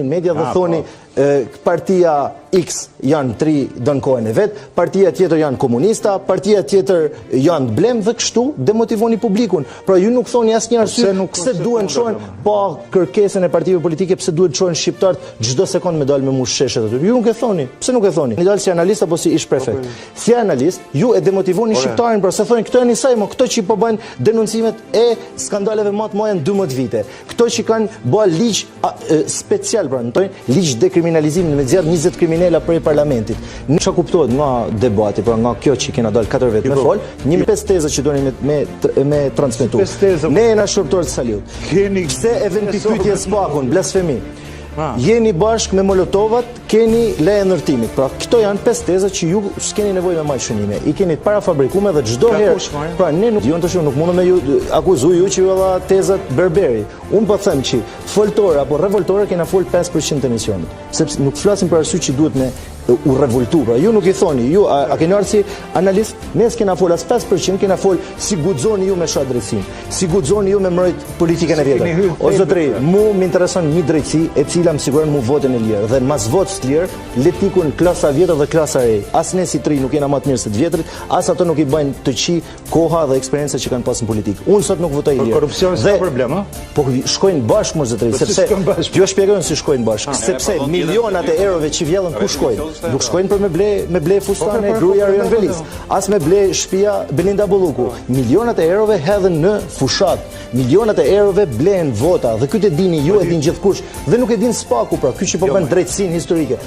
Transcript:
media dhe thoni partia X janë 3 dën kohën e vet, partia tjetër janë komunista, partia tjetër janë blem dhe kështu demotivoni publikun. Pra ju nuk thoni asnjë arsye pse duhen çojnë pa kërkesën e partive politike, pse duhet çojnë shqiptarët çdo sekond me dalë me musheshet aty. Ju nuk e thoni. Pse nuk e thoni? Një dalë si analist apo si ish prefekt. Si analist, ju e demotivoni shqiptarin, pra se thonë këto janë isaj, këto që po bëjnë denuncimet e skandaleve më të mëdha në 12 vite. Këto që kanë bërë ligj special, pra ligj dekriminalizimi me zgjedh 20 kriminala për parlamentit. Nuk çka kuptohet nga debati, pra nga kjo që kena dalë 4 vjet me fol, 5 teza që doni me transmetu. Ne jena shërtorët Saliut. Pse e vën pikpyetje spakun, blasfemi. Jeni bashk me molotovat, keni leje ndërtimit. Pra këto janë 5 teza që ju s'keni nevojë me më shënime. I keni parafabrikuar dhe çdo herë. Pra ne nuk nuk mundem me ju akuzuj ju që ju dha tezat berberi. Unë po them që foltore apo revoltore kena fol 5% të emisionit. Sepse nuk flasim për arsye që duhet me u revoltu. Pra ju nuk i thoni, ju a keni ardhur si analist, ne s'kena fol as 5%, kena fol si guxoni ju me shat drejtësinë, si guxoni ju me mbrojt politikën e vjetër. O zotëri, mu m'intereson një drejtësi e cila më siguron mu votën e lirë dhe mas votës të lirë letikun klasa vjetër dhe klasa e. As ne si tri nuk jena më të mirë se të vjetrit, as ato nuk i bëjnë të qi koha dhe eksperjenca që kanë pasur në politikë. Unë sot nuk votoj lirë. Korrupsioni s'ka problem, a? Po shkojnë bashkë më zotëri, sepse ju e shpjegojnë si shkojnë bashkë, sepse milionat e eurove që vjedhen ku shkojnë? Nuk shkojnë për me ble fustane gruaja Arion Velis, as me ble shtëpia Belinda Bulluku. Milionat e eurove hedhen në fushat. Milionat e eurove blen vota dhe ky e dini ju, e din gjithkush dhe nuk e din spaku, pra ky që po bën drejtësinë historike.